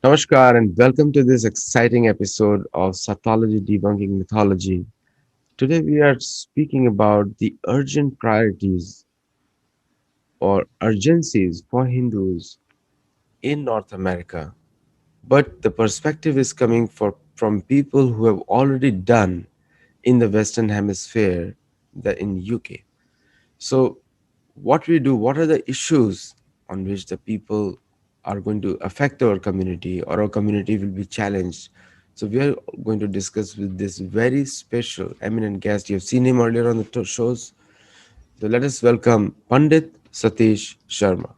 Namaskar and welcome to this exciting episode of Satology Debunking Mythology. Today we are speaking about the urgent priorities or urgencies for Hindus in North America. But the perspective is coming from people who have already done in the Western Hemisphere, in UK. So what are the issues on which the people are going to affect our community or our community will be challenged. So we are going to discuss with this very special eminent guest. You've seen him earlier on the shows. So let us welcome Pandit Satish Sharma.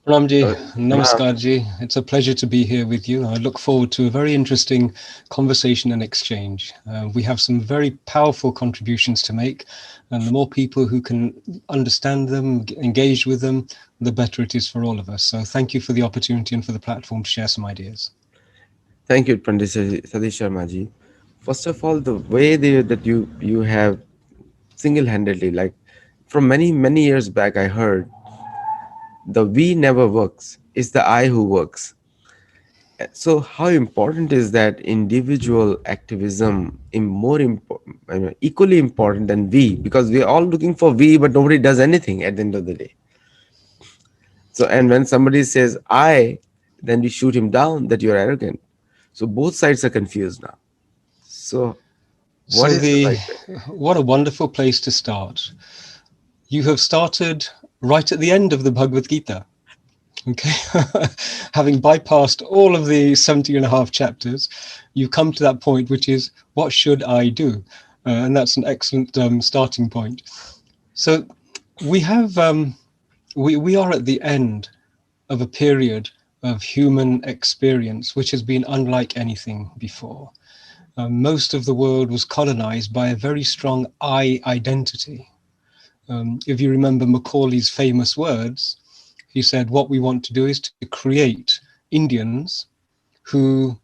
Pranamji, Pranam. Namaskar It's a pleasure to be here with you. I look forward to a very interesting conversation and exchange. We have some very powerful contributions to make, and the more people who can understand them, engage with them, the better it is for all of us. So thank you for the opportunity and for the platform to share some ideas. Thank you, Pandit Satish Sharma ji. First of all, the way that you have single-handedly, like from many years back, I heard the we never works. It's the I who works. So, how important is that individual activism in more important, equally important than we? Because we're all looking for we, but nobody does anything at the end of the day. So, and when somebody says I, then we shoot him down that you're arrogant. So, both sides are confused now. So, what So is the the right way? what a wonderful place to start. You have started right at the end of the Bhagavad Gita. Okay, having bypassed all of the 70 and a half chapters, you come to that point, which is, what should I do? And that's an excellent starting point. So we have, we are at the end of a period of human experience, which has been unlike anything before. Most of the world was colonized by a very strong I identity. If you remember Macaulay's famous words, he said, what we want to do is to create Indians who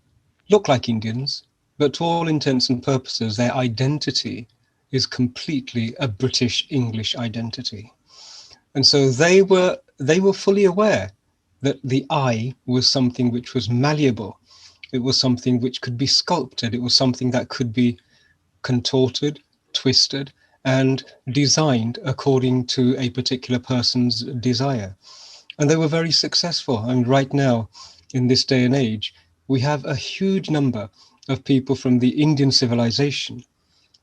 look like Indians, but to all intents and purposes, their identity is completely a British English identity. And so they were fully aware that the I was something which was malleable. It was something which could be sculpted. It was something that could be contorted, twisted, and designed according to a particular person's desire. And they were very successful. I mean, right now, in this day and age, we have a huge number of people from the Indian civilization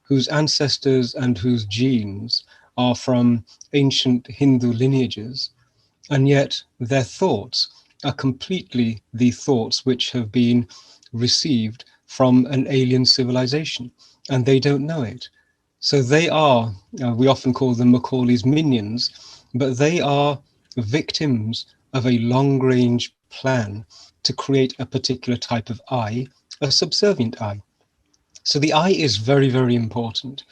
whose ancestors and whose genes are from ancient Hindu lineages, and yet their thoughts are completely the thoughts which have been received from an alien civilization, and they don't know it. So they are, we often call them Macaulay's minions, but they are victims of a long range plan to create a particular type of I, a subservient I. So the I is very, very important.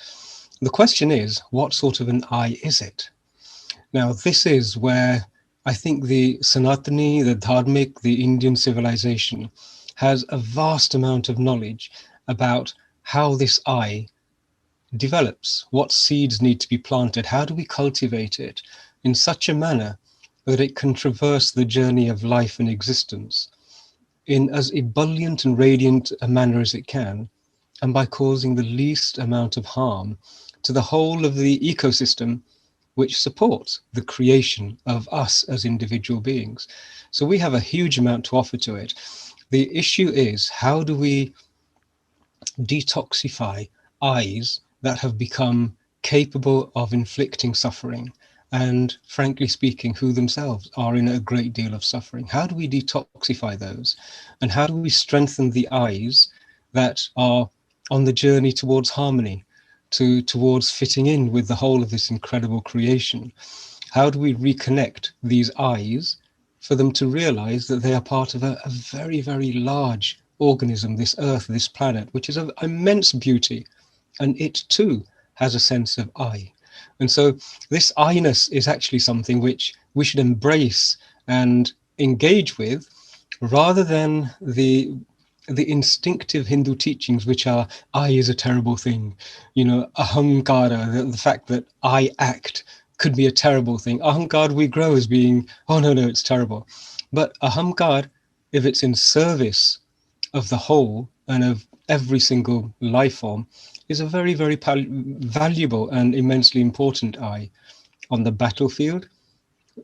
The question is, what sort of an I is it? Now, this is where I think the Sanatani, the Dharmic, the Indian civilization has a vast amount of knowledge about how this I develops, what seeds need to be planted, how do we cultivate it in such a manner that it can traverse the journey of life and existence in as ebullient and radiant a manner as it can, and by causing the least amount of harm to the whole of the ecosystem which supports the creation of us as individual beings. So we have a huge amount to offer to it. The issue is, how do we detoxify eyes that have become capable of inflicting suffering, and frankly speaking, who themselves are in a great deal of suffering? How do we detoxify those? And how do we strengthen the eyes that are on the journey towards harmony, towards fitting in with the whole of this incredible creation? How do we reconnect these eyes for them to realize that they are part of a very, very large organism, this earth, this planet, which is of immense beauty, and it too has a sense of I. And so this I-ness is actually something which we should embrace and engage with, rather than the instinctive Hindu teachings, which are I is a terrible thing, ahankara, the fact that I act could be a terrible thing. Ahankara we grow as being, oh no, it's terrible. But ahamkar, if it's in service of the whole and of every single life form, is a very, very valuable and immensely important I. On the battlefield,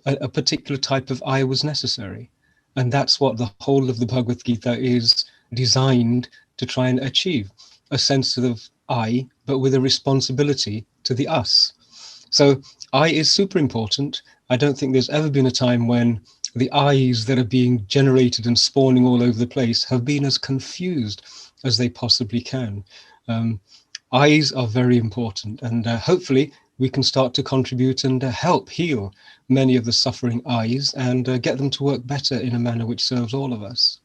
a particular type of I was necessary. And that's what the whole of the Bhagavad Gita is designed to try and achieve, a sense of I, but with a responsibility to the us. So I is super important. I don't think there's ever been a time when the I's that are being generated and spawning all over the place have been as confused as they possibly can. Um, I's are very important, and hopefully we can start to contribute and help heal many of the suffering I's and get them to work better in a manner which serves all of us.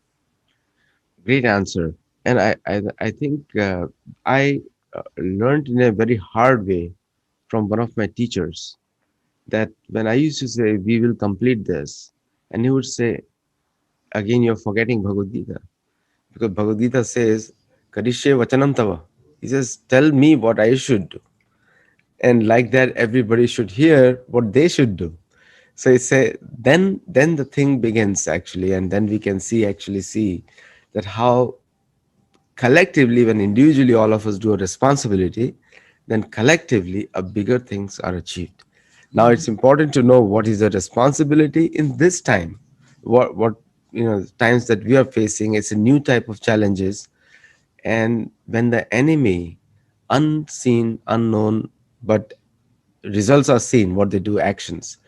Great answer. And I think I learned in a very hard way from one of my teachers that when I used to say, we will complete this, and he would say, again, you're forgetting Bhagavad Gita. Because Bhagavad Gita says, Karishye Vachanam Tava. He says, tell me what I should do. And like that, everybody should hear what they should do. So it's a, then the thing begins actually, and then we can see that how collectively, when individually all of us do a responsibility, then collectively a bigger things are achieved. Now it's important to know what is the responsibility in this time. What times that we are facing, it's a new type of challenges. And when the enemy, unseen, unknown, but results are seen, what they do, actions.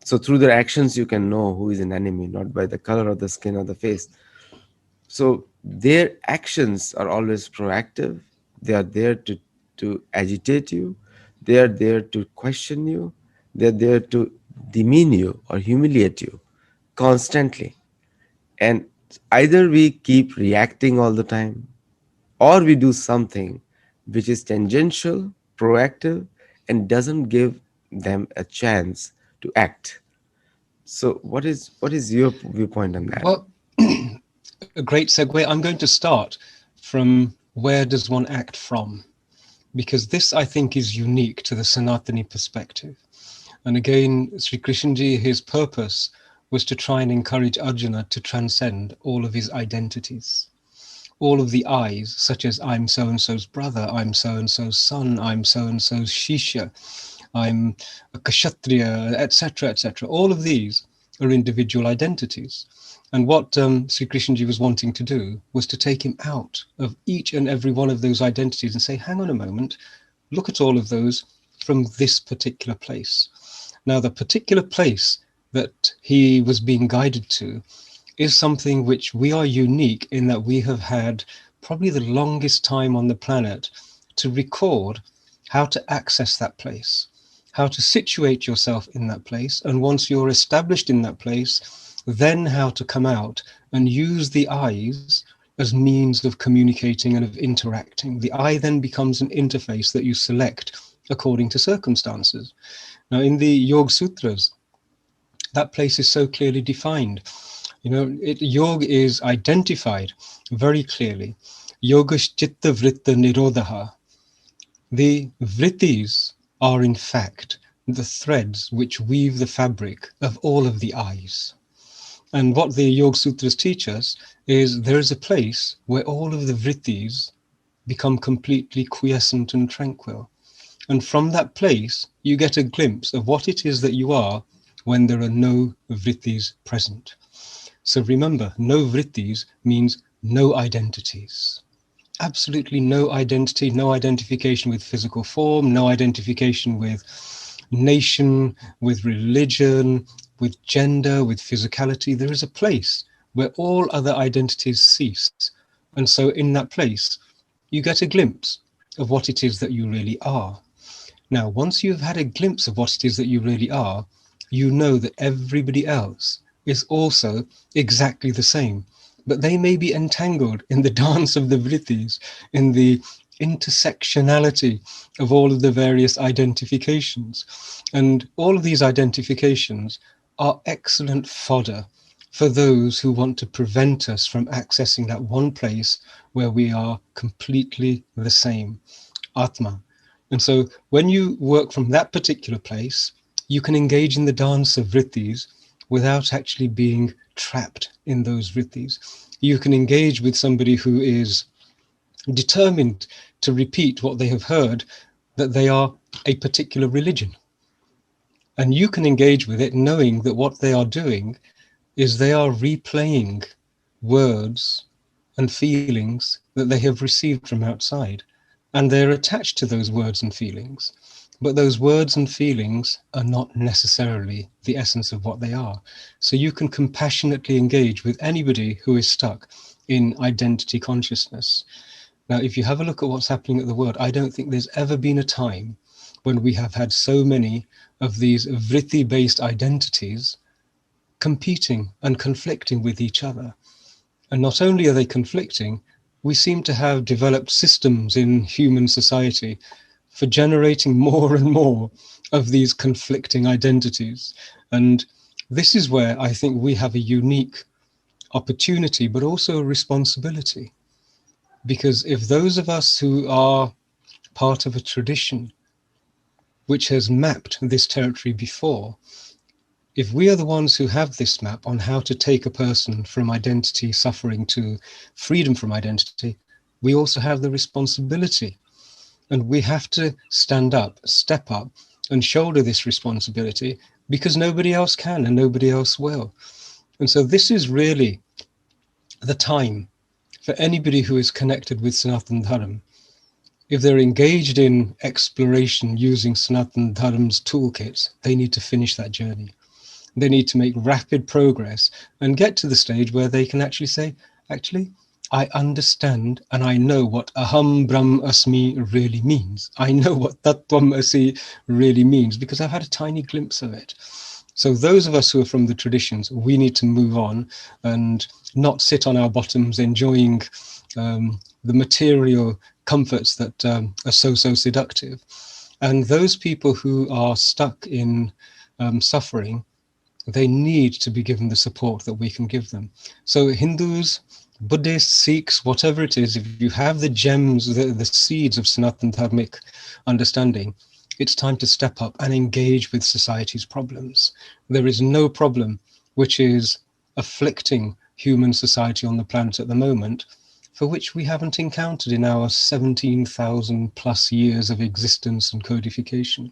So through their actions you can know who is an enemy, not by the color of the skin or the face. So their actions are always proactive. They are there to agitate you. They are there to question you. They're there to demean you or humiliate you constantly. And either we keep reacting all the time, or we do something which is tangential, proactive, and doesn't give them a chance to act. So what is your viewpoint on that? Well, a great segue. I'm going to start from where does one act from? Because this, I think, is unique to the Sanatani perspective. And again, Sri Krishnji, his purpose was to try and encourage Arjuna to transcend all of his identities, all of the I's, such as I'm so and so's brother, I'm so and so's son, I'm so and so's Shisha, I'm a Kshatriya, etc., etc. All of these are individual identities. And what Sri Krishnji was wanting to do was to take him out of each and every one of those identities and say, hang on a moment, look at all of those from this particular place. Now, the particular place that he was being guided to is something which we are unique in that we have had probably the longest time on the planet to record how to access that place, how to situate yourself in that place. And once you're established in that place, then how to come out and use the eyes as means of communicating and of interacting. The eye then becomes an interface that you select according to circumstances. Now, in the Yoga Sutras, that place is so clearly defined. Yoga is identified very clearly. Yoga chitta vritta nirodha. The vrittis are in fact the threads which weave the fabric of all of the eyes. And what the Yoga Sutras teach us is there is a place where all of the vrittis become completely quiescent and tranquil. And from that place, you get a glimpse of what it is that you are when there are no vrittis present. So remember, no vrittis means no identities. Absolutely no identity, no identification with physical form, no identification with nation, with religion, with gender, with physicality. There is a place where all other identities cease. And so in that place, you get a glimpse of what it is that you really are. Now, once you've had a glimpse of what it is that you really are, you know that everybody else is also exactly the same. But they may be entangled in the dance of the vrittis, in the intersectionality of all of the various identifications. And all of these identifications are excellent fodder for those who want to prevent us from accessing that one place where we are completely the same, Atma. And so when you work from that particular place, you can engage in the dance of vrittis without actually being trapped in those vrittis. You can engage with somebody who is determined to repeat what they have heard, that they are a particular religion. And you can engage with it knowing that what they are doing is they are replaying words and feelings that they have received from outside. And they're attached to those words and feelings. But those words and feelings are not necessarily the essence of what they are. So you can compassionately engage with anybody who is stuck in identity consciousness. Now, if you have a look at what's happening at the world, I don't think there's ever been a time when we have had so many of these vritti based identities competing and conflicting with each other. And not only are they conflicting, we seem to have developed systems in human society for generating more and more of these conflicting identities. And this is where I think we have a unique opportunity, but also a responsibility. Because if those of us who are part of a tradition which has mapped this territory before, if we are the ones who have this map on how to take a person from identity suffering to freedom from identity, we also have the responsibility. And we have to stand up, step up, and shoulder this responsibility because nobody else can and nobody else will. And so this is really the time for anybody who is connected with Sanatana Dharma. If they're engaged in exploration using Sanatana Dharma's toolkits, they need to finish that journey. They need to make rapid progress and get to the stage where they can actually say, actually, I understand and I know what Aham Brahm Asmi really means. I know what Tattvam Asi really means because I've had a tiny glimpse of it. So those of us who are from the traditions, we need to move on and not sit on our bottoms enjoying the material comforts that are so seductive. And those people who are stuck in suffering, they need to be given the support that we can give them. So Hindus, Buddhists, Sikhs, whatever it is, if you have the gems, the seeds of Sanatana Dharmic understanding, it's time to step up and engage with society's problems. There is no problem which is afflicting human society on the planet at the moment for which we haven't encountered in our 17,000 plus years of existence and codification.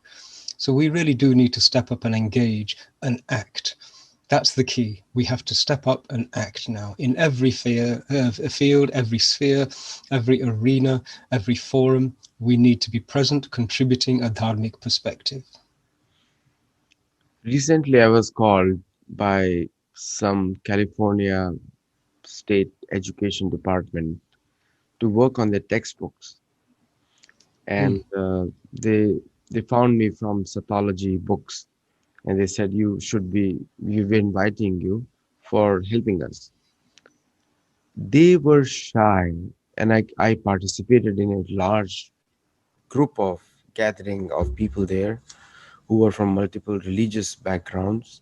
So we really do need to step up and engage and act. That's the key. We have to step up and act now in every field, every sphere, every arena, every forum. We need to be present, contributing a dharmic perspective. Recently, I was called by some California state education department to work on their textbooks, Hmm. and they found me from Satology books, and they said we're inviting you for helping us. They were shy, and I participated in a large group of gathering of people there who were from multiple religious backgrounds.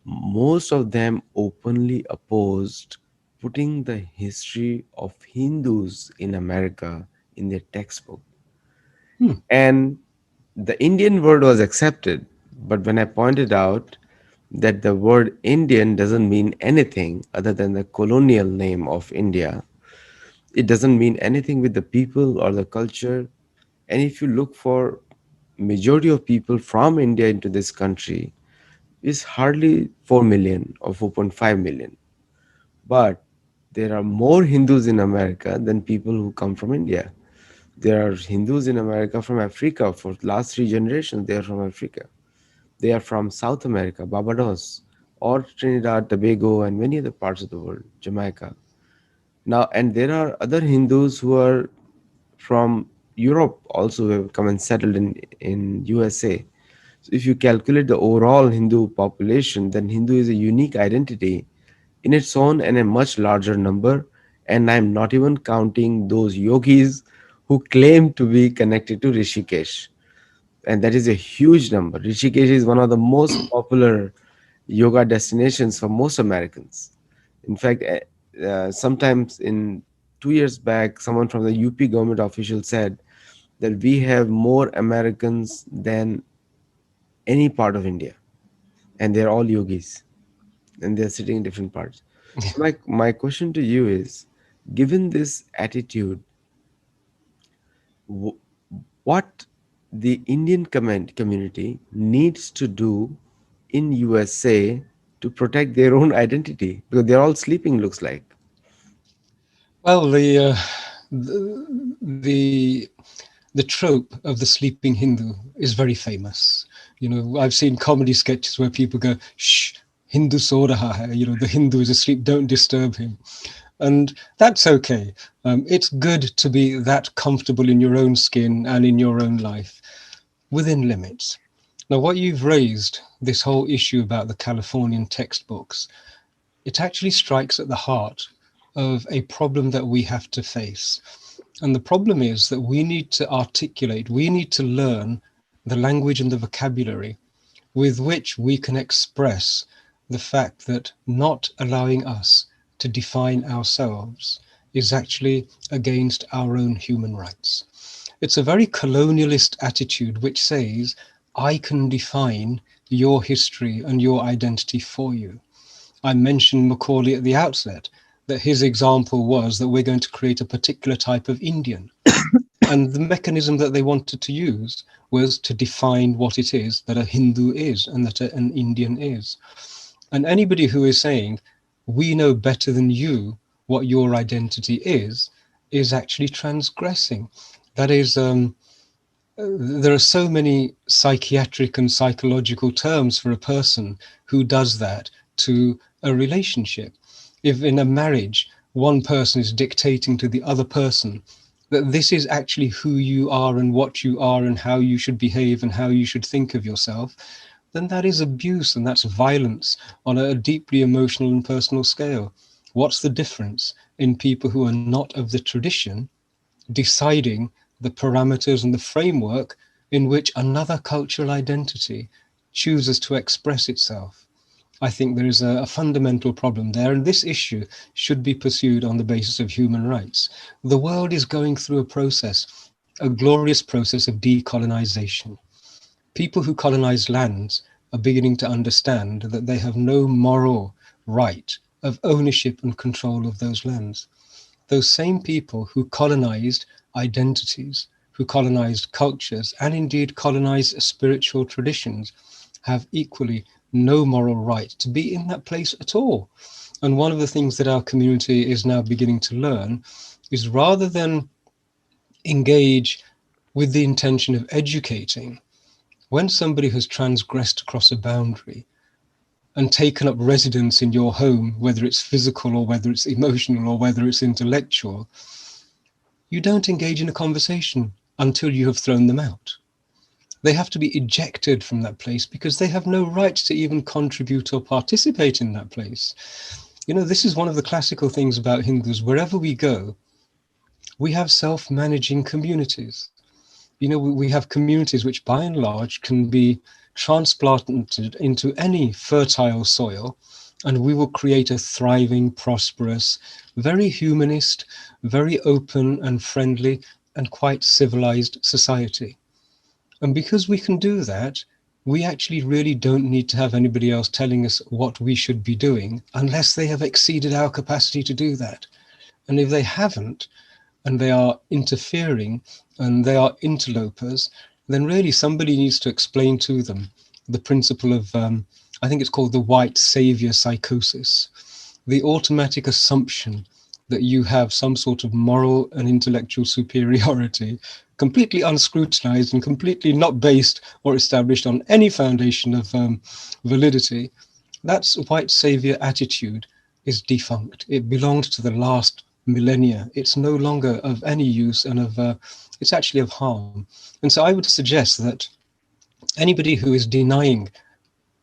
Most of them openly opposed putting the history of Hindus in America in their textbook. Hmm. And the Indian word was accepted, but when I pointed out that the word Indian doesn't mean anything other than the colonial name of India, it doesn't mean anything with the people or the culture. And if you look for majority of people from India into this country, is hardly 4 million or 4.5 million. But there are more Hindus in America than people who come from India. There are Hindus in America from Africa. For last 3 generations, they are from Africa. They are from South America, Barbados, or Trinidad, Tobago, and many other parts of the world, Jamaica. Now, and there are other Hindus who are from Europe also, who have come and settled in USA. So if you calculate the overall Hindu population, then Hindu is a unique identity in its own and a much larger number. And I'm not even counting those yogis who claim to be connected to Rishikesh. And that is a huge number. Rishikesh is one of the most popular yoga destinations for most Americans. In fact, sometimes in 2 years back, someone from the UP government official said that we have more Americans than any part of India, and they're all yogis. and they're sitting in different parts. So my question to you is, given this attitude, w- what the Indian community needs to do in USA to protect their own identity, because they're all sleeping, looks like. Well, the the trope of the sleeping Hindu is very famous. You know, I've seen comedy sketches where people go, "Shh, Hindu so raha hai." You know, the Hindu is asleep. Don't disturb him. And that's okay. It's good to be that comfortable in your own skin and in your own life within limits. Now, what you've raised, this whole issue about the Californian textbooks, it actually strikes at the heart of a problem that we have to face. And the problem is that we need to articulate, we need to learn the language and the vocabulary with which we can express the fact that not allowing us to define ourselves is actually against our own human rights. It's a very colonialist attitude which says, I can define your history and your identity for you. I mentioned Macaulay at the outset, that his example was that we're going to create a particular type of Indian. And the mechanism that they wanted to use was to define what it is that a Hindu is and that an Indian is. And anybody who is saying, we know better than you what your identity is actually transgressing. That is, there are so many psychiatric and psychological terms for a person who does that to a relationship. If in a marriage, one person is dictating to the other person that this is actually who you are and what you are and how you should behave and how you should think of yourself, then that is abuse and that's violence on a deeply emotional and personal scale. What's the difference in people who are not of the tradition deciding the parameters and the framework in which another cultural identity chooses to express itself? I think there is a fundamental problem there, and this issue should be pursued on the basis of human rights. The world is going through a process, a glorious process of decolonization. People who colonize lands are beginning to understand that they have no moral right of ownership and control of those lands. Those same people who colonized identities, who colonized cultures, and indeed colonized spiritual traditions, have equally no moral right to be in that place at all. And one of the things that our community is now beginning to learn is rather than engage with the intention of educating, when somebody has transgressed across a boundary and taken up residence in your home, whether it's physical or whether it's emotional or whether it's intellectual, you don't engage in a conversation until you have thrown them out. They have to be ejected from that place because they have no right to even contribute or participate in that place. You know, this is one of the classical things about Hindus. Wherever we go, we have self managing communities. You know, we have communities which by and large can be transplanted into any fertile soil, and we will create a thriving, prosperous, very humanist, very open and friendly, and quite civilized society. And because we can do that, we actually really don't need to have anybody else telling us what we should be doing unless they have exceeded our capacity to do that. And if they haven't, and they are interfering and they are interlopers, then really somebody needs to explain to them the principle of, I think it's called the white savior psychosis, the automatic assumption that you have some sort of moral and intellectual superiority, completely unscrutinized and completely not based or established on any foundation of validity. That's white savior attitude is defunct. It belonged to the last millennia. It's no longer of any use and it's actually of harm. And so I would suggest that anybody who is denying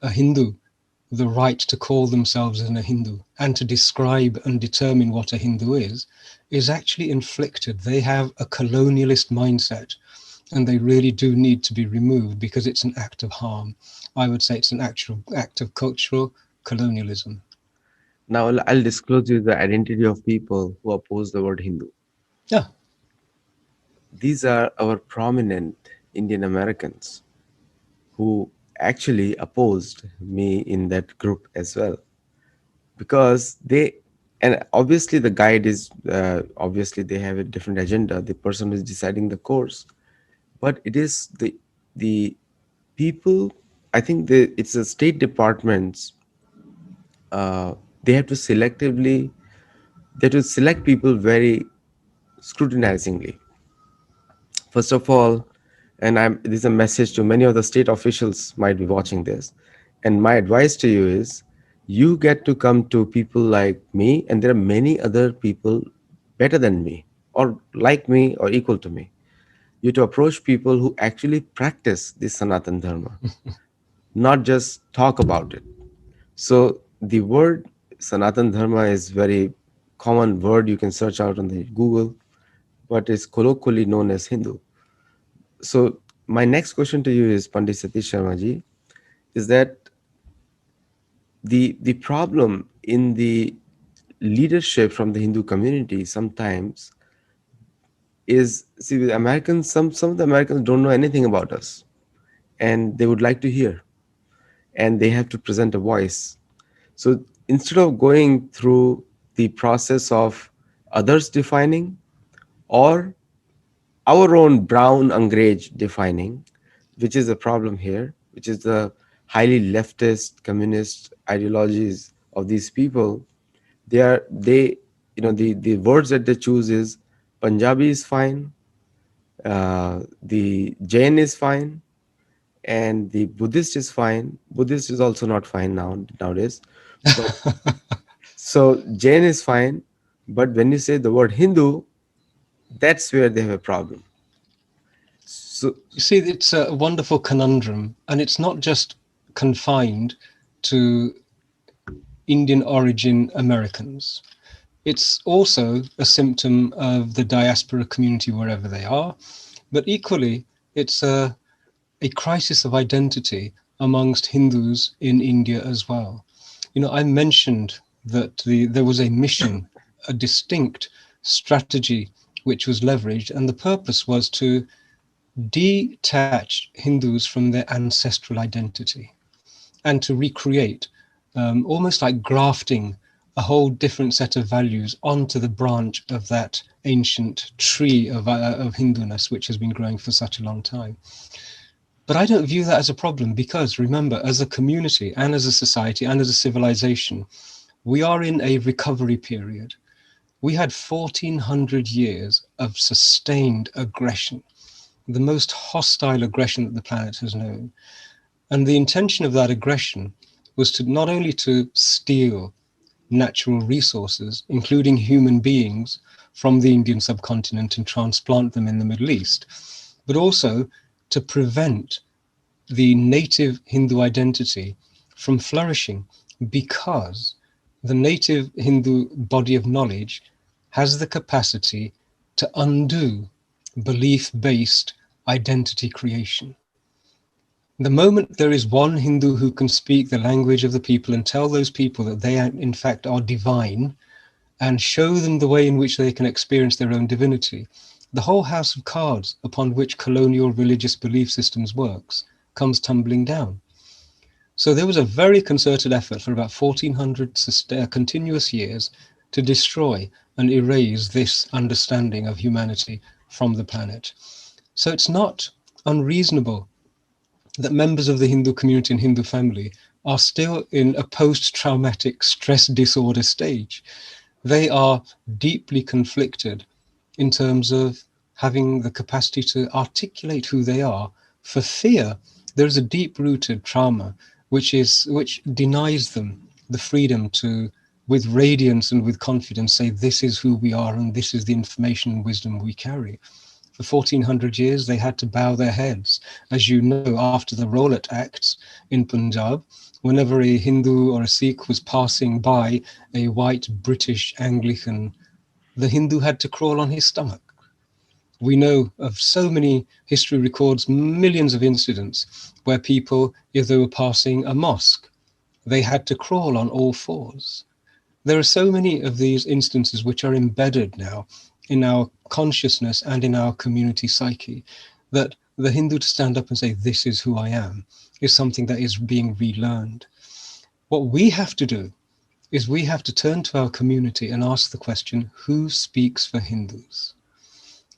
a Hindu the right to call themselves a Hindu and to describe and determine what a Hindu is actually inflicted. They have a colonialist mindset and they really do need to be removed because it's an act of harm. I would say it's an actual act of cultural colonialism. Now I'll disclose you the identity of people who oppose the word Hindu. Yeah. These are our prominent Indian Americans who actually opposed me in that group as well. because and obviously the guide is obviously they have a different agenda, the person who is deciding the course, but it is the people. I think it's the state departments, uh, they have to selectively, they have to select people very scrutinizingly. First of all, and this is a message to many of the state officials might be watching this, and my advice to you is, you get to come to people like me, and there are many other people better than me, or like me, or equal to me. You to approach people who actually practice this Sanatan Dharma, not just talk about it. So the word Sanatan Dharma is very common word, you can search out on the Google, but it's colloquially known as Hindu. So my next question to you is, Pandit Satish Sharma ji, is that the problem in the leadership from the Hindu community sometimes is, see, with Americans, some of the Americans don't know anything about us, and they would like to hear, and they have to present a voice. So instead of going through the process of others defining, or our own brown Angrej defining, which is the problem here, which is the highly leftist communist ideologies of these people. They, the words that they choose is, Punjabi is fine, the Jain is fine, and the Buddhist is fine. Buddhist is also not fine nowadays, but so Jain is fine. But when you say the word Hindu, that's where they have a problem. So You see, it's a wonderful conundrum, and it's not just confined to Indian origin Americans. It's also a symptom of the diaspora community wherever they are, but equally, it's a crisis of identity amongst Hindus in India as well. You know, I mentioned that there was a mission, a distinct strategy which was leveraged, and the purpose was to detach Hindus from their ancestral identity and to recreate, almost like grafting a whole different set of values onto the branch of that ancient tree of Hinduness, which has been growing for such a long time. But I don't view that as a problem because, remember, as a community and as a society and as a civilization, we are in a recovery period. We had 1400 years of sustained aggression, the most hostile aggression that the planet has known. And the intention of that aggression was to not only to steal natural resources, including human beings, from the Indian subcontinent and transplant them in the Middle East, but also to prevent the native Hindu identity from flourishing, because the native Hindu body of knowledge has the capacity to undo belief-based identity creation. The moment there is one Hindu who can speak the language of the people and tell those people that they are, in fact, are divine, and show them the way in which they can experience their own divinity, the whole house of cards upon which colonial religious belief systems works comes tumbling down. So there was a very concerted effort for about 1400 continuous years to destroy and erase this understanding of humanity from the planet. So it's not unreasonable that members of the Hindu community and Hindu family are still in a post-traumatic stress disorder stage. They are deeply conflicted in terms of having the capacity to articulate who they are. For fear, there is a deep-rooted trauma which denies them the freedom to, with radiance and with confidence, say, this is who we are and this is the information and wisdom we carry. For 1400 years, they had to bow their heads. As you know, after the Rowlatt Acts in Punjab, whenever a Hindu or a Sikh was passing by a white British Anglican, the Hindu had to crawl on his stomach. We know of so many, history records millions of incidents where people, if they were passing a mosque, they had to crawl on all fours. There are so many of these instances which are embedded now in our consciousness and in our community psyche, that the Hindu to stand up and say, this is who I am, is something that is being relearned. What we have to do is we have to turn to our community and ask the question, who speaks for Hindus?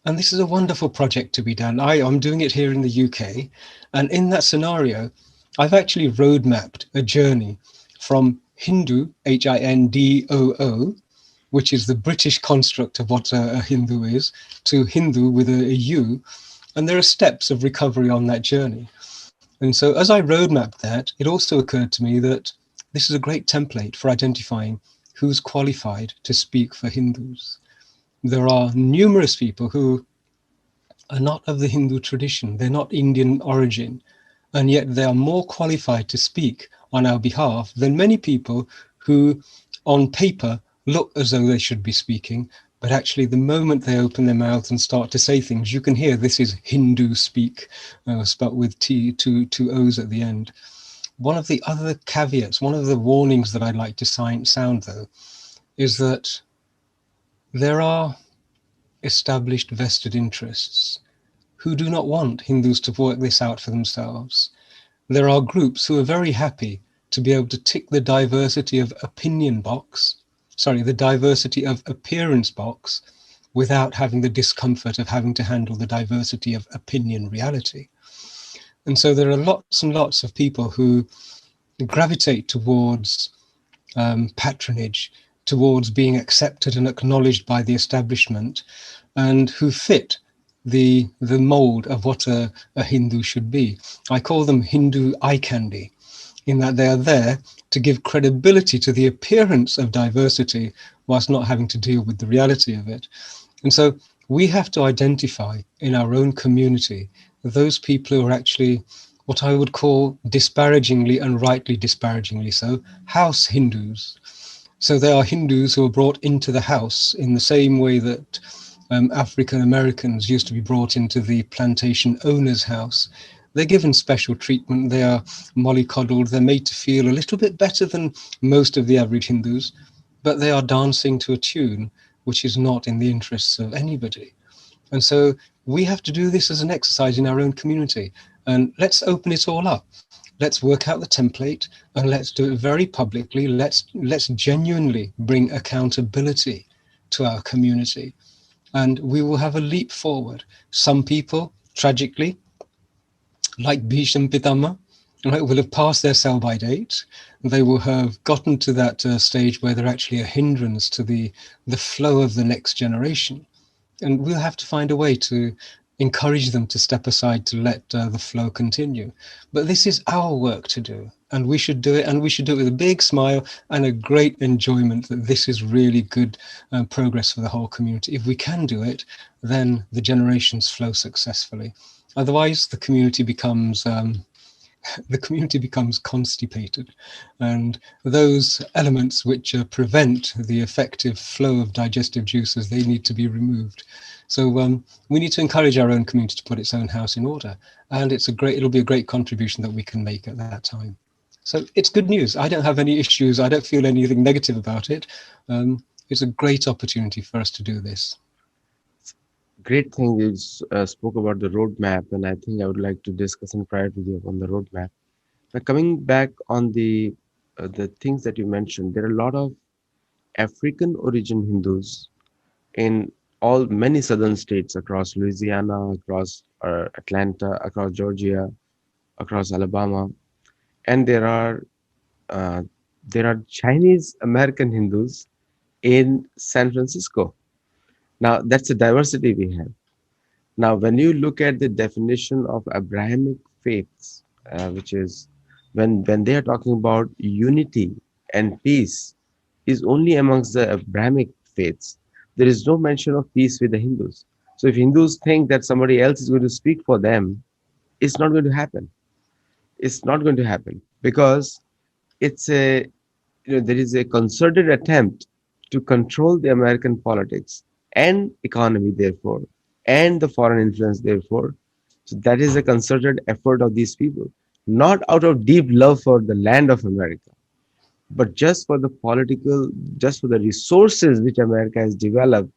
And this is a wonderful project to be done. I'm doing it here in the UK. And in that scenario, I've actually roadmapped a journey from Hindu, Hindoo, which is the British construct of what a Hindu is, to Hindu with a U. And there are steps of recovery on that journey. And so as I roadmapped that, it also occurred to me that this is a great template for identifying who's qualified to speak for Hindus. There are numerous people who are not of the Hindu tradition, they're not Indian origin, and yet they are more qualified to speak on our behalf than many people who, on paper, look as though they should be speaking, but actually the moment they open their mouths and start to say things, you can hear this is Hindu speak, spelt with two O's at the end. One of the other caveats, one of the warnings that I'd like to sound though, is that there are established vested interests who do not want Hindus to work this out for themselves. There are groups who are very happy to be able to tick the diversity of opinion box, the diversity of appearance box, without having the discomfort of having to handle the diversity of opinion reality. And so there are lots and lots of people who gravitate towards patronage, towards being accepted and acknowledged by the establishment, and who fit the mold of what a Hindu should be. I call them Hindu eye candy, in that they are there to give credibility to the appearance of diversity whilst not having to deal with the reality of it. And so we have to identify in our own community those people who are actually what I would call disparagingly, and rightly disparagingly so, house Hindus. So they are Hindus who are brought into the house in the same way that African Americans used to be brought into the plantation owner's house. They're given special treatment, they are mollycoddled, they're made to feel a little bit better than most of the average Hindus, but they are dancing to a tune which is not in the interests of anybody. And so we have to do this as an exercise in our own community. And let's open it all up. Let's work out the template and let's do it very publicly. Let's genuinely bring accountability to our community. And we will have a leap forward. Some people, tragically, like Bhisham Pitama, right, will have passed their sell-by date. They will have gotten to that stage where they're actually a hindrance to the flow of the next generation. And we'll have to find a way to encourage them to step aside to let the flow continue. But this is our work to do, and we should do it, and we should do it with a big smile and a great enjoyment that this is really good progress for the whole community. If we can do it, then the generations flow successfully. Otherwise, the community becomes constipated, and those elements which prevent the effective flow of digestive juices, they need to be removed. So we need to encourage our own community to put its own house in order, and it'll be a great contribution that we can make at that time. So it's good news. I don't have any issues. I don't feel anything negative about it. It's a great opportunity for us to do this. Great thing you spoke about the roadmap, and I think I would like to discuss in prior with you on the roadmap. Now, coming back on the things that you mentioned, there are a lot of African origin Hindus in many southern states across Louisiana, across Atlanta, across Georgia, across Alabama, and uh, there are Chinese American Hindus in San Francisco. Now, that's the diversity we have. Now, when you look at the definition of Abrahamic faiths, which is when they are talking about unity and peace, is only amongst the Abrahamic faiths. There is no mention of peace with the Hindus. So, if Hindus think that somebody else is going to speak for them, it's not going to happen. It's not going to happen because it's a there is a concerted attempt to control the American politics and economy, therefore, and the foreign influence, therefore. So that is a concerted effort of these people, not out of deep love for the land of America, but just for the resources which America has developed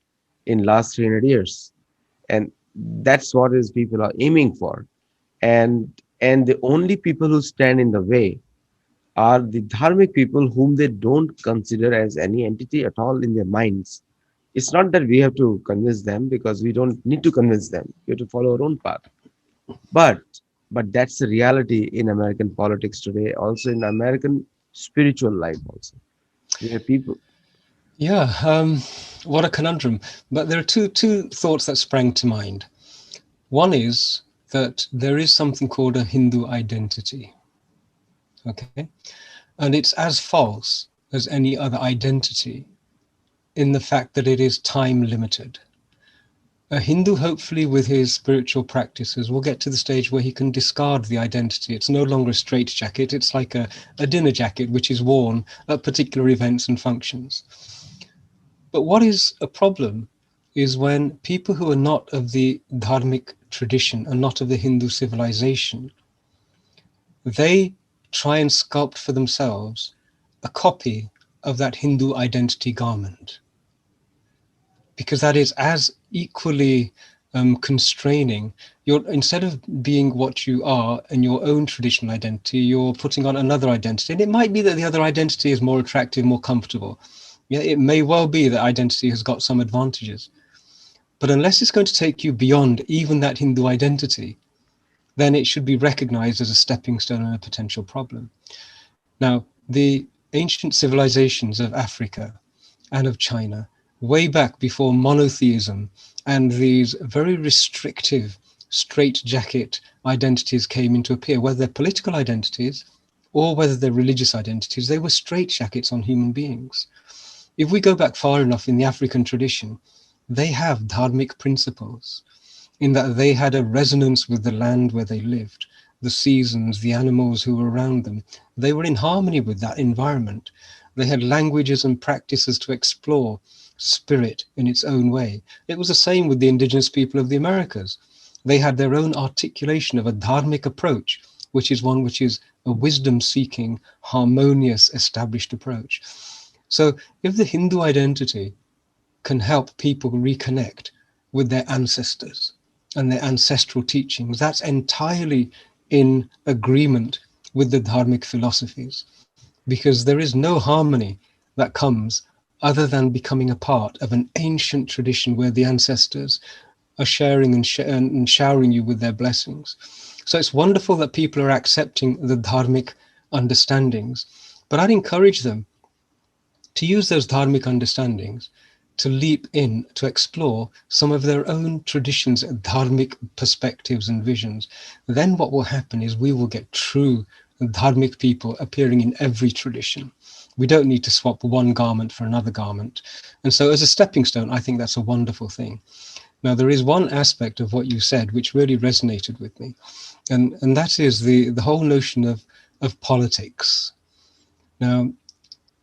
in last 300 years. And that's what is people are aiming for. And the only people who stand in the way are the dharmic people whom they don't consider as any entity at all in their minds. It's not that we have to convince them, because we don't need to convince them. We have to follow our own path. But that's the reality in American politics today, also in American spiritual life also, where people. Yeah, what a conundrum. But there are two thoughts that sprang to mind. One is that there is something called a Hindu identity, okay? And it's as false as any other identity in the fact that it is time limited. A Hindu, hopefully, with his spiritual practices, will get to the stage where he can discard the identity. It's no longer a straitjacket, it's like a dinner jacket which is worn at particular events and functions. But what is a problem is when people who are not of the Dharmic tradition and not of the Hindu civilization, they try and sculpt for themselves a copy of that Hindu identity garment, because that is as equally constraining. You're, instead of being what you are in your own traditional identity, you're putting on another identity. And it might be that the other identity is more attractive, more comfortable. Yeah, it may well be that identity has got some advantages. But unless it's going to take you beyond even that Hindu identity, then it should be recognized as a stepping stone and a potential problem. Now, the ancient civilizations of Africa and of China, way back before monotheism and these very restrictive straitjacket identities came into appear, whether they're political identities or whether they're religious identities, they were straitjackets on human beings. If we go back far enough in the African tradition, they have dharmic principles in that they had a resonance with the land where they lived, the seasons, the animals who were around them. They were in harmony with that environment. They had languages and practices to explore spirit in its own way. It was the same with the indigenous people of the Americas. They had their own articulation of a dharmic approach, which is one which is a wisdom-seeking, harmonious, established approach. So if the Hindu identity can help people reconnect with their ancestors and their ancestral teachings, that's entirely in agreement with the dharmic philosophies, because there is no harmony that comes other than becoming a part of an ancient tradition where the ancestors are sharing and showering you with their blessings. So it's wonderful that people are accepting the dharmic understandings, but I'd encourage them to use those dharmic understandings to leap in, to explore some of their own traditions, dharmic perspectives and visions. Then what will happen is we will get true dharmic people appearing in every tradition. We don't need to swap one garment for another garment. And so as a stepping stone, I think that's a wonderful thing. Now, there is one aspect of what you said which really resonated with me, and that is the whole notion of politics. Now,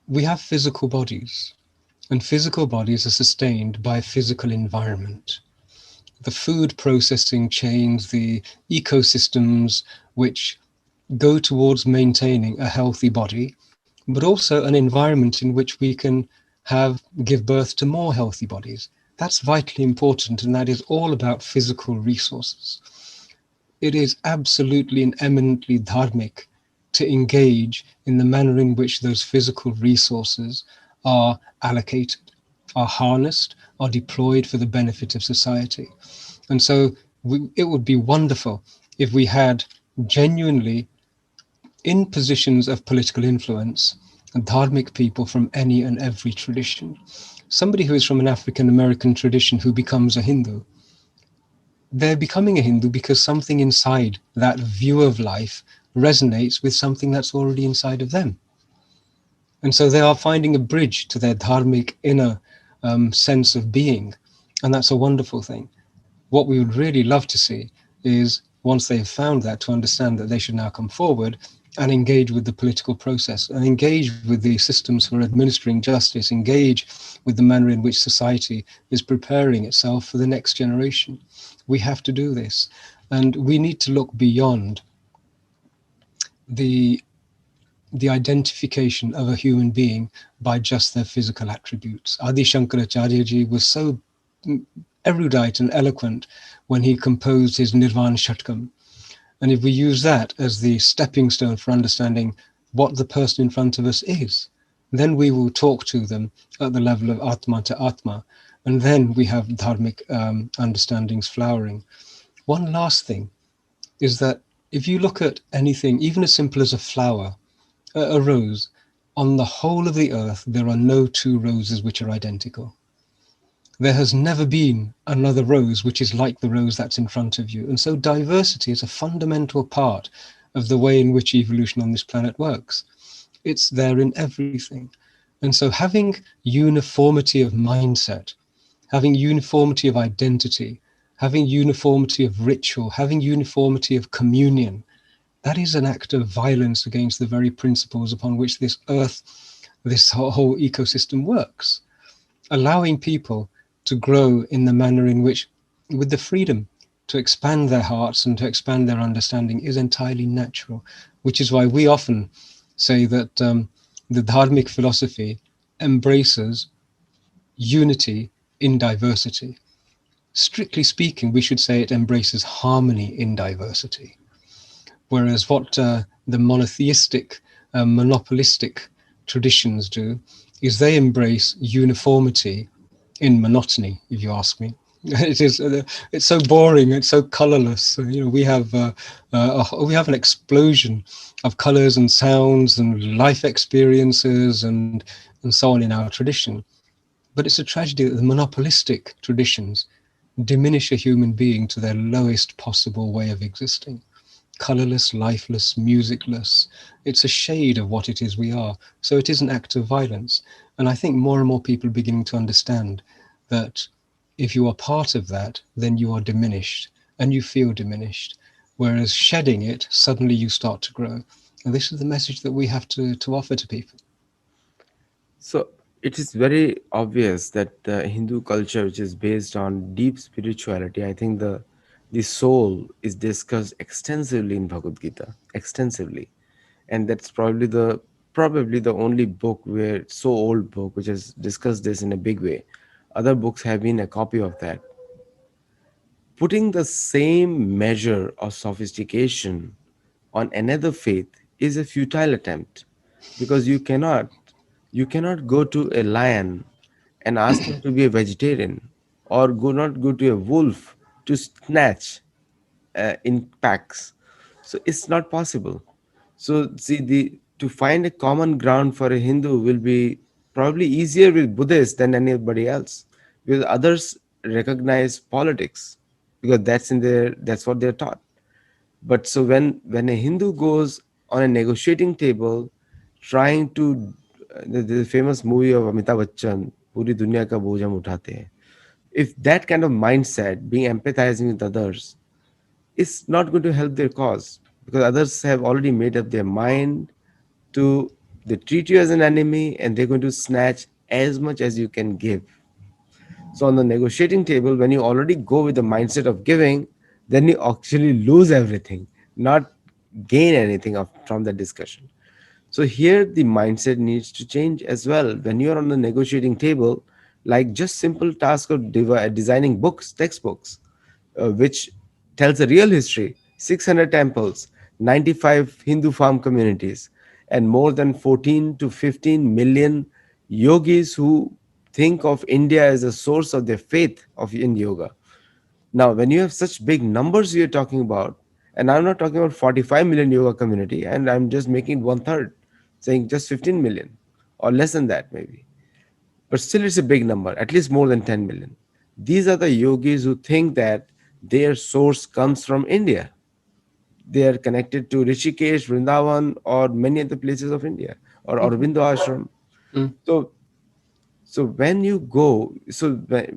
we have physical bodies, and physical bodies are sustained by a physical environment. The food processing chains, the ecosystems which go towards maintaining a healthy body, but also an environment in which we can give birth to more healthy bodies. That's vitally important, and that is all about physical resources. It is absolutely and eminently dharmic to engage in the manner in which those physical resources are allocated, are harnessed, are deployed for the benefit of society. And so it would be wonderful if we had genuinely, in positions of political influence, dharmic people from any and every tradition. Somebody who is from an African American tradition who becomes a Hindu, they're becoming a Hindu because something inside that view of life resonates with something that's already inside of them. And so they are finding a bridge to their dharmic inner sense of being. And that's a wonderful thing. What we would really love to see is, once they've found that, to understand that they should now come forward and engage with the political process, and engage with the systems for administering justice, engage with the manner in which society is preparing itself for the next generation. We have to do this. And we need to look beyond the identification of a human being by just their physical attributes. Adi Shankaracharya ji was so erudite and eloquent when he composed his Nirvan Shatkam. And if we use that as the stepping stone for understanding what the person in front of us is. Then we will talk to them at the level of Atma to Atma, and then we have dharmic understandings flowering. One last thing is that if you look at anything, even as simple as a flower, a rose, on the whole of the earth, there are no two roses which are identical. There has never been another rose which is like the rose that's in front of you. And so diversity is a fundamental part of the way in which evolution on this planet works. It's there in everything. And so having uniformity of mindset, having uniformity of identity, having uniformity of ritual, having uniformity of communion, that is an act of violence against the very principles upon which this earth, this whole ecosystem works. Allowing people to grow in the manner in which, with the freedom to expand their hearts and to expand their understanding, is entirely natural, which is why we often say that the Dharmic philosophy embraces unity in diversity. Strictly speaking, we should say it embraces harmony in diversity. Whereas what the monotheistic, monopolistic traditions do is they embrace uniformity in monotony, if you ask me. It is. It's so boring. It's so colorless. You know, we have an explosion of colors and sounds and life experiences and so on in our tradition. But it's a tragedy that the monopolistic traditions diminish a human being to their lowest possible way of existing. Colorless, lifeless, musicless. It's a shade of what it is we are. So it is an act of violence. And I think more and more people are beginning to understand that if you are part of that, then you are diminished and you feel diminished. Whereas shedding it, suddenly you start to grow. And this is the message that we have to offer to people. So it is very obvious that the Hindu culture, which is based on deep spirituality, I think the soul is discussed extensively in Bhagavad Gita, extensively, and that's probably the only book where so old book which has discussed this in a big way. Other books have been a copy of that. Putting the same measure of sophistication on another faith is a futile attempt, because you cannot go to a lion and ask him to be a vegetarian, or go to a wolf to snatch in packs. So it's not possible. So see, the to find a common ground for a Hindu will be probably easier with Buddhists than anybody else, because others recognize politics, because that's what they're taught. But so when a Hindu goes on a negotiating table, trying to the famous movie of Amitabh Bachchan, "Puri Dunya Ka Boja Hum Uthate Hain," if that kind of mindset, being empathizing with others, is not going to help their cause, because others have already made up their mind to they treat you as an enemy, and they're going to snatch as much as you can give. So on the negotiating table, when you already go with the mindset of giving, then you actually lose everything, not gain anything from the discussion. So here the mindset needs to change as well. When you are on the negotiating table, like just simple task of designing books, textbooks, which tells a real history, 600 temples, 95 Hindu farm communities, and more than 14 to 15 million yogis who think of India as a source of their faith of in yoga. Now, when you have such big numbers you're talking about, and I'm not talking about 45 million yoga community, and I'm just making one third, saying just 15 million or less than that maybe. But still, it's a big number, at least more than 10 million. These are the yogis who think that their source comes from India. They are connected to Rishikesh, Vrindavan, or many other places of India, or Mhm. Aurobindo Ashram. Mm. So, so when you go,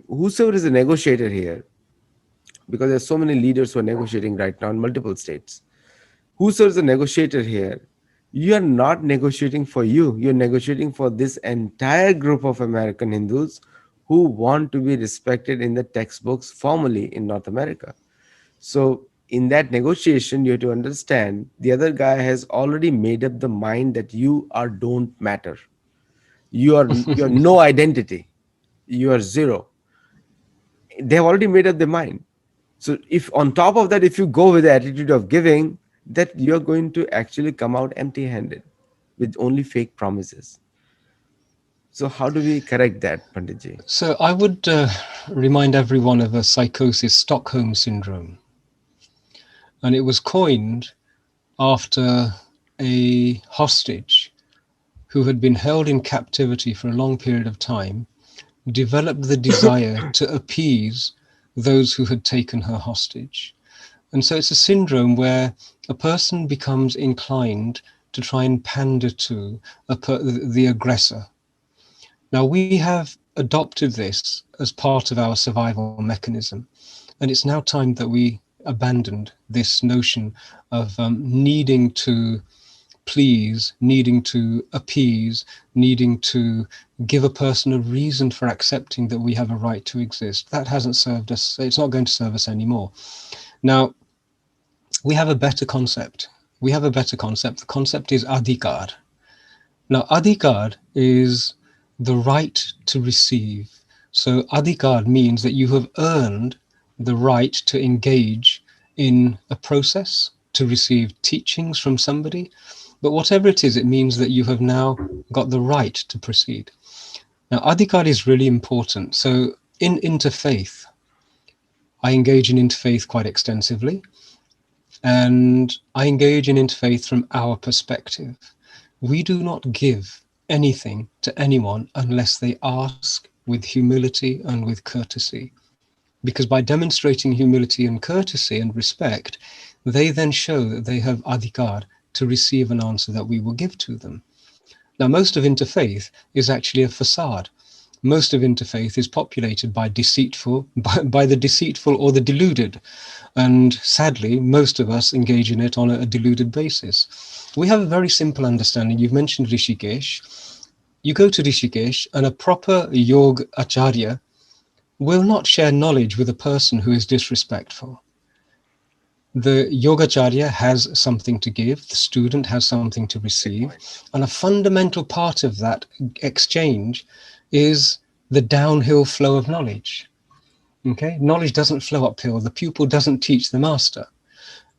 whosoever is a negotiator here, because there's so many leaders who are negotiating right now in multiple states, whosoever is a negotiator here, you are not negotiating for you. You're negotiating for this entire group of American Hindus who want to be respected in the textbooks formally in North America. So in that negotiation, you have to understand the other guy has already made up the mind that you are don't matter. You are no identity. You are zero. They have already made up their mind. So if on top of that, if you go with the attitude of giving, that you're going to actually come out empty-handed. with only fake promises. So how do we correct that, Panditji? So I would remind everyone of a psychosis, Stockholm syndrome. And it was coined after a hostage who had been held in captivity for a long period of time developed the desire to appease those who had taken her hostage. And so it's a syndrome where a person becomes inclined to try and pander to the aggressor. Now, we have adopted this as part of our survival mechanism, and it's now time that we abandoned this notion of needing to please, needing to appease, needing to give a person a reason for accepting that we have a right to exist. That hasn't served us. It's not going to serve us anymore. Now, we have a better concept. We have a better concept. The concept is Adhikar. Now, Adhikar is the right to receive. So, Adhikar means that you have earned the right to engage in a process, to receive teachings from somebody. But whatever it is, it means that you have now got the right to proceed. Now, Adhikar is really important. So, in interfaith, I engage in interfaith quite extensively, and I engage in interfaith from our perspective. We do not give anything to anyone unless they ask with humility and with courtesy. Because by demonstrating humility and courtesy and respect, they then show that they have adhikar to receive an answer that we will give to them. Now, most of interfaith is actually a facade. Most of interfaith is populated by by the deceitful or the deluded. And sadly, most of us engage in it on a deluded basis. We have a very simple understanding. You've mentioned Rishikesh. You go to Rishikesh, and a proper yoga acharya will not share knowledge with a person who is disrespectful. The yogacharya has something to give, the student has something to receive, and a fundamental part of that exchange is the downhill flow of knowledge. Okay, knowledge doesn't flow uphill. The pupil doesn't teach the master.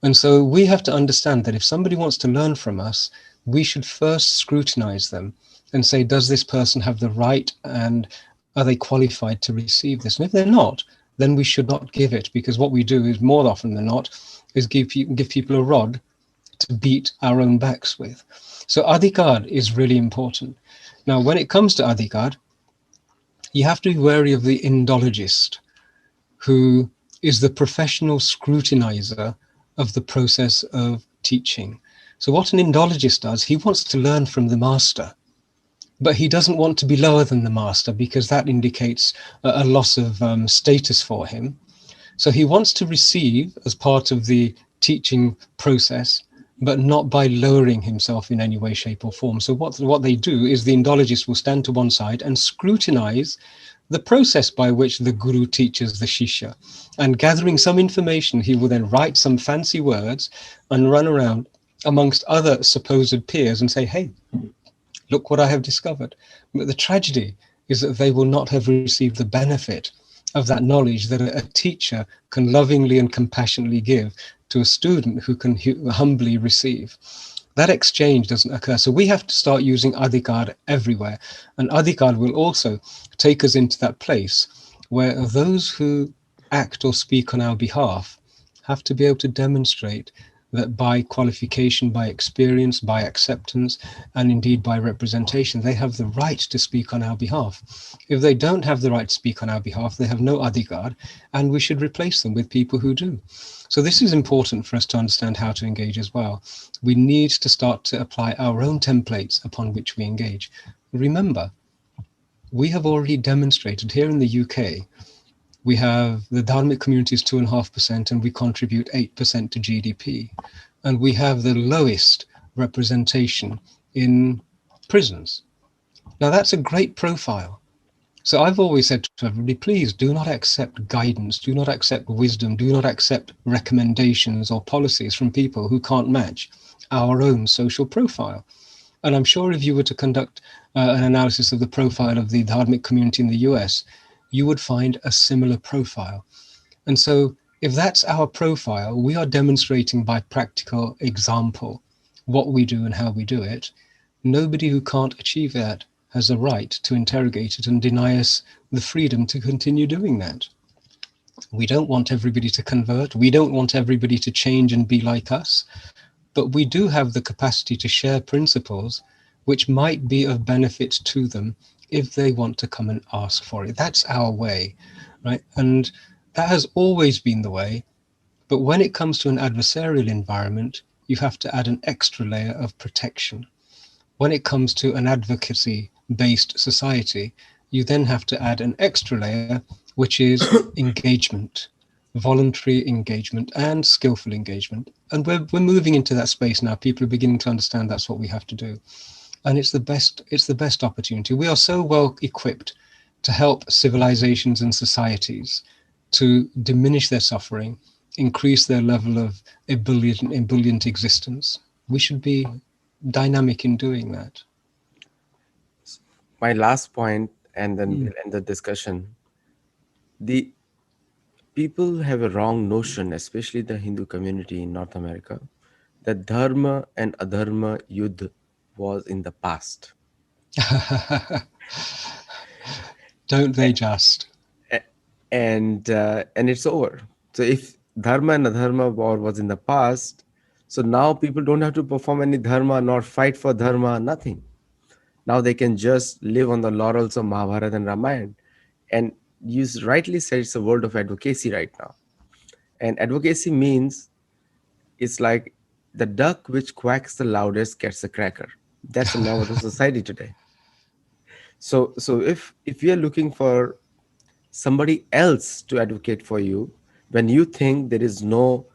And so we have to understand that if somebody wants to learn from us, we should first scrutinize them and say, does this person have the right and are they qualified to receive this? And if they're not, then we should not give it, because what we do is more often than not is give people a rod to beat our own backs with. So adhikar is really important. Now, when it comes to adhikar, you have to be wary of the Indologist, who is the professional scrutinizer of the process of teaching. So what an Indologist does, he wants to learn from the master, but he doesn't want to be lower than the master, because that indicates a loss of status for him. So he wants to receive as part of the teaching process, but not by lowering himself in any way, shape, or form. So what they do is the Indologist will stand to one side and scrutinize the process by which the guru teaches the shishya. And gathering some information, he will then write some fancy words and run around amongst other supposed peers and say, hey, look what I have discovered. But the tragedy is that they will not have received the benefit of that knowledge that a teacher can lovingly and compassionately give to a student who can humbly receive. That exchange doesn't occur. So we have to start using adhikar everywhere. And adhikar will also take us into that place where those who act or speak on our behalf have to be able to demonstrate that by qualification, by experience, by acceptance, and indeed by representation, they have the right to speak on our behalf. If they don't have the right to speak on our behalf, they have no adhikar, and we should replace them with people who do. So this is important for us to understand how to engage as well. We need to start to apply our own templates upon which we engage. Remember, we have already demonstrated here in the UK, we have the Dharmic community is 2.5%, and we contribute 8% to GDP. And we have the lowest representation in prisons. Now, that's a great profile. So I've always said to everybody, please do not accept guidance, do not accept wisdom, do not accept recommendations or policies from people who can't match our own social profile. And I'm sure if you were to conduct an analysis of the profile of the Dharmic community in the US, you would find a similar profile. And so if that's our profile, we are demonstrating by practical example what we do and how we do it. Nobody who can't achieve that has a right to interrogate it and deny us the freedom to continue doing that. We don't want everybody to convert. We don't want everybody to change and be like us. But we do have the capacity to share principles which might be of benefit to them if they want to come and ask for it. That's our way, right? And that has always been the way. But when it comes to an adversarial environment, you have to add an extra layer of protection. When it comes to an advocacy based society, you then have to add an extra layer, which is engagement, voluntary engagement and skillful engagement. And we're moving into that space now. People are beginning to understand that's what we have to do. And it's the best opportunity. We are so well equipped to help civilizations and societies to diminish their suffering, increase their level of ebullient existence. We should be dynamic in doing that. My last point, and then Mm. we'll end the discussion. The people have a wrong notion, especially the Hindu community in North America, that dharma and adharma yudh was in the past. Don't they just? A- and it's over. So if dharma and adharma war was in the past, so now people don't have to perform any dharma nor fight for dharma, nothing. Now they can just live on the laurels of Mahabharata and Ramayana. And you rightly said it's a world of advocacy right now. And advocacy means it's like the duck which quacks the loudest gets a cracker. That's the norm of the society today. So if we are looking for somebody else to advocate for you, when you think there is no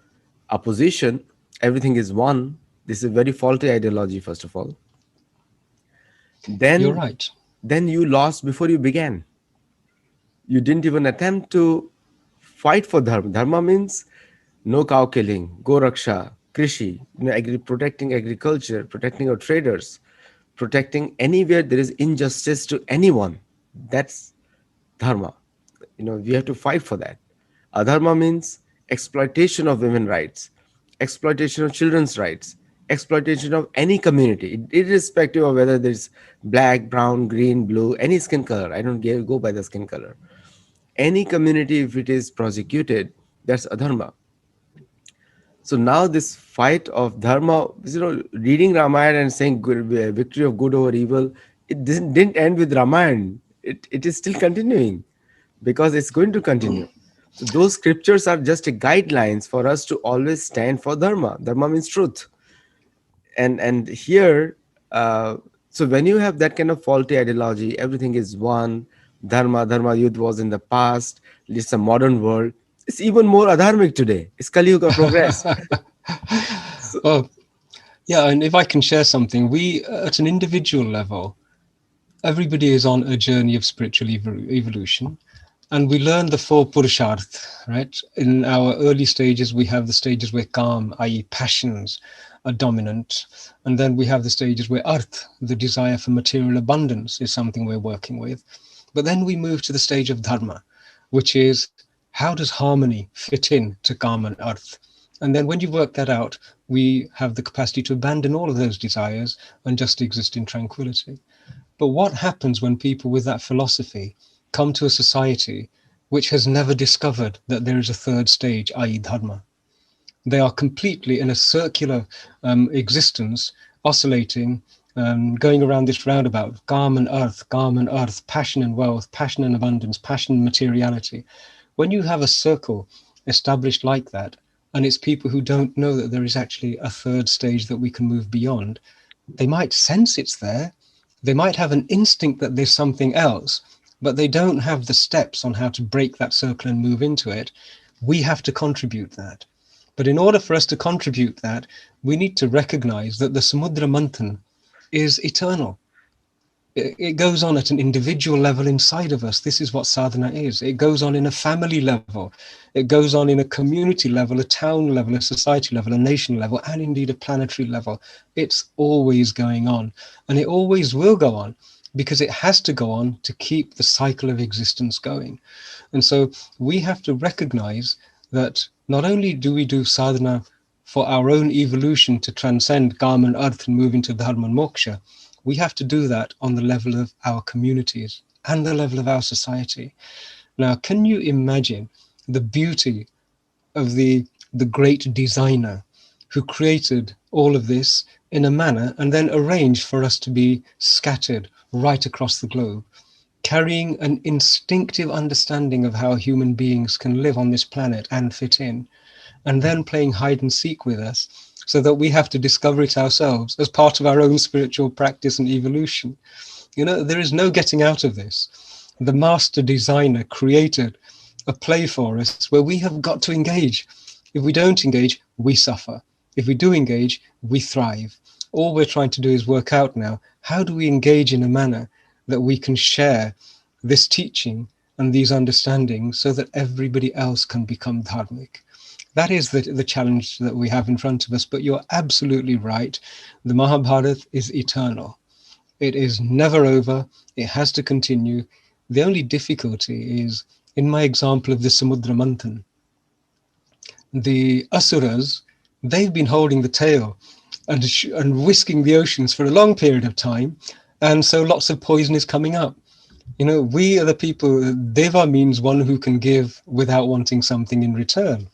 opposition, everything is one. This is a very faulty ideology, first of all. You're Then right. then you lost before you began. You didn't even attempt to fight for dharma. Dharma means no cow killing, go raksha, krishi, protecting agriculture, protecting our traders, protecting anywhere there is injustice to anyone. That's dharma. We have to fight for that. Adharma means exploitation of women rights, exploitation of children's rights, exploitation of any community, irrespective of whether there's black, brown, green, blue, any skin color. I don't go by the skin color. Any community, if it is prosecuted, that's adharma. So now this fight of dharma, reading Ramayana and saying victory of good over evil, it didn't end with Ramayana. It is still continuing because it's going to continue. So those scriptures are just a guidelines for us to always stand for dharma. Dharma means truth. And here, so when you have that kind of faulty ideology, everything is one. Dharma youth was in the past. It's a modern world. It's even more adharmic today. It's Kali Yuga progress. So, Well, yeah, and if I can share something, we, at an individual level, everybody is on a journey of spiritual evolution. And we learn the four purusharth, right? In our early stages, we have the stages where kam, i.e., passions, are dominant. And then we have the stages where arth, the desire for material abundance, is something we're working with. But then we move to the stage of dharma, which is how does harmony fit in to kam and arth? And then when you work that out, we have the capacity to abandon all of those desires and just exist in tranquility. But what happens when people with that philosophy come to a society which has never discovered that there is a third stage, i.e., dharma? They are completely in a circular existence, oscillating, going around this roundabout, calm and earth, passion and wealth, passion and abundance, passion and materiality. When you have a circle established like that, and it's people who don't know that there is actually a third stage that we can move beyond, they might sense it's there. They might have an instinct that there's something else, but they don't have the steps on how to break that circle and move into it. We have to contribute that. But in order for us to contribute that, we need to recognize that the Samudra Manthan is eternal. It goes on at an individual level inside of us. This is what sadhana is. It goes on in a family level. It goes on in a community level, a town level, a society level, a nation level, and indeed a planetary level. It's always going on. And it always will go on because it has to go on to keep the cycle of existence going. And so we have to recognize that not only do we do sadhana for our own evolution to transcend karma and arth and move into dharma and moksha, We have to do that on the level of our communities and the level of our society. Now, can you imagine the beauty of the great designer who created all of this in a manner and then arranged for us to be scattered right across the globe, carrying an instinctive understanding of how human beings can live on this planet and fit in, and then playing hide and seek with us so that we have to discover it ourselves as part of our own spiritual practice and evolution. You know, there is no getting out of this. The master designer created a play for us where we have got to engage. If we don't engage, we suffer. If we do engage, we thrive. All we're trying to do is work out now, how do we engage in a manner that we can share this teaching and these understandings so that everybody else can become dharmic? That is the challenge that we have in front of us. But you're absolutely right. The Mahabharata is eternal. It is never over. It has to continue. The only difficulty is, in my example of the Samudra Manthan, the Asuras, they've been holding the tail and whisking the oceans for a long period of time. And so lots of poison is coming up. You know, we are the people, Deva means one who can give without wanting something in return,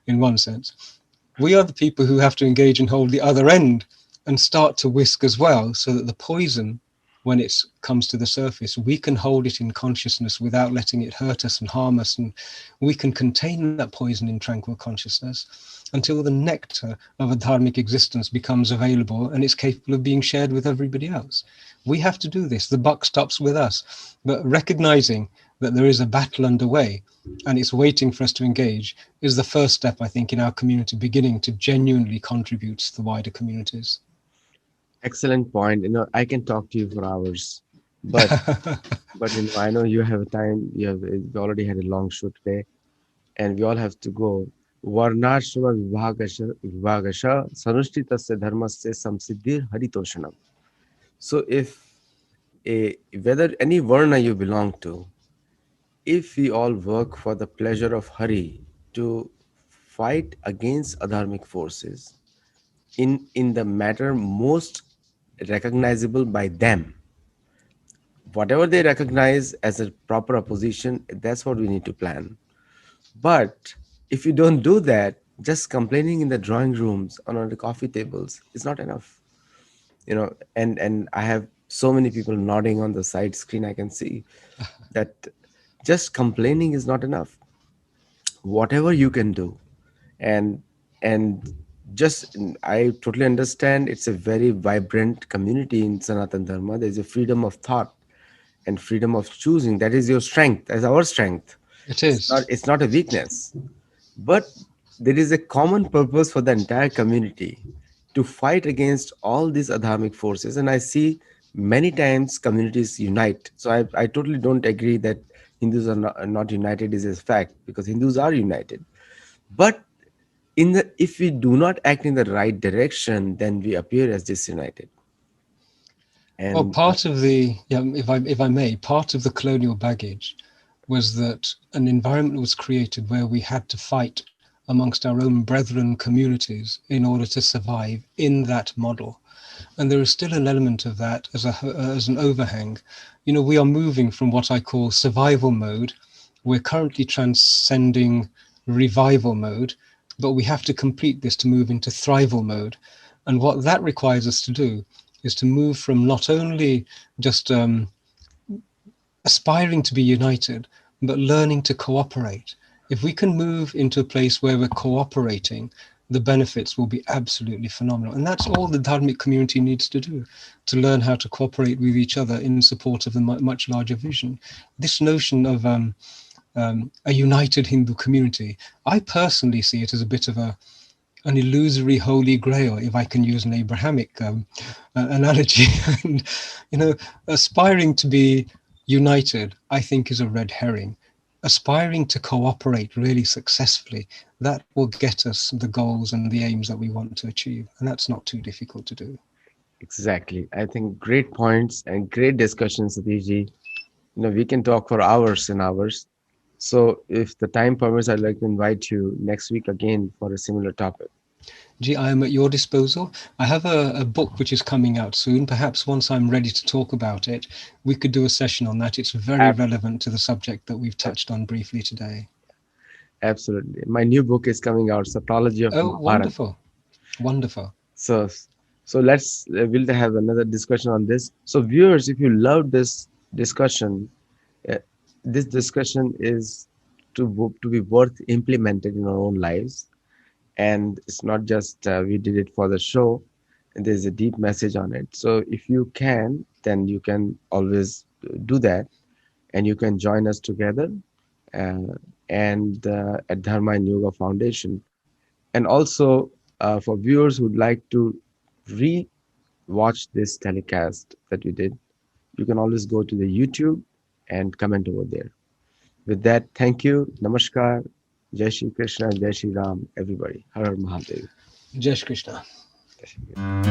in one sense. We are the people who have to engage and hold the other end and start to whisk as well, so that the poison, when it comes to the surface, we can hold it in consciousness without letting it hurt us and harm us, and we can contain that poison in tranquil consciousness until the nectar of a dharmic existence becomes available and it's capable of being shared with everybody else. We have to do this. The buck stops with us. But recognizing that there is a battle underway and it's waiting for us to engage is the first step, I think, in our community beginning to genuinely contribute to the wider communities. Excellent point. I can talk to you for hours, but I know you have time. We already had a long show today, and we all have to go. Varnashrama vibhagasha sanushtitasya dharmasya samsiddhir haritoshanam. So if whether any varna you belong to, if we all work for the pleasure of Hari to fight against adharmic forces in the matter most recognizable by them, whatever they recognize as a proper opposition, that's what we need to plan. But if you don't do that, just complaining in the drawing rooms or on the coffee tables is not enough. And I have so many people nodding on the side screen. I can see that just complaining is not enough. Whatever you can do, and and just I totally understand it's a very vibrant community in Sanatan Dharma. There's a freedom of thought and freedom of choosing. That is your strength, as our strength. It It's not is. it's not a weakness, but there is a common purpose for the entire community to fight against all these adharmic forces. And I see many times communities unite. So I totally don't agree that Hindus are not united is a fact, because Hindus are united. But if we do not act in the right direction, then we appear as disunited. Well, And part of the, yeah, if I may, part of the colonial baggage was that an environment was created where we had to fight amongst our own brethren communities in order to survive in that model. And there is still an element of that as an overhang. You know, we are moving from what I call survival mode. We're currently transcending revival mode, but we have to complete this to move into thrival mode. And what that requires us to do is to move from not only just aspiring to be united, but learning to cooperate. If we can move into a place where we're cooperating, the benefits will be absolutely phenomenal. And that's all the dharmic community needs to do, to learn how to cooperate with each other in support of the much larger vision. This notion of a united Hindu community, I personally see it as a bit of an illusory holy grail, if I can use an Abrahamic analogy. And, you know, aspiring to be united, I think, is a red herring. Aspiring to cooperate really successfully, that will get us the goals and the aims that we want to achieve. And that's not too difficult to do. exactly, I think great points and great discussions, Satishji. We can talk for hours and hours. So if the time permits, I'd like to invite you next week again for a similar topic. Gee, I am at your disposal. I have a book which is coming out soon. Perhaps once I'm ready to talk about it, we could do a session on that. It's very Ab- relevant to the subject that we've touched on briefly today. Absolutely. My new book is coming out, Satology of Oh, Mahabharata. wonderful. Wonderful. So, we'll have another discussion on this. So, viewers, if you love this discussion, uh, this discussion is to be worth implemented in our own lives, and it's not just we did it for the show. There's a deep message on it. So, if you can, then you can always do that, and you can join us together, uh, and at Dharma and Yoga Foundation. And also, for viewers who'd like to re-watch this telecast that we did, you can always go to the YouTube and comment over there. With that, thank you. Namaskar. Jai Shri Krishna, Jai Shri Ram, everybody. Har Har Mahadev. Jai Shri Krishna. Jai Shri Krishna.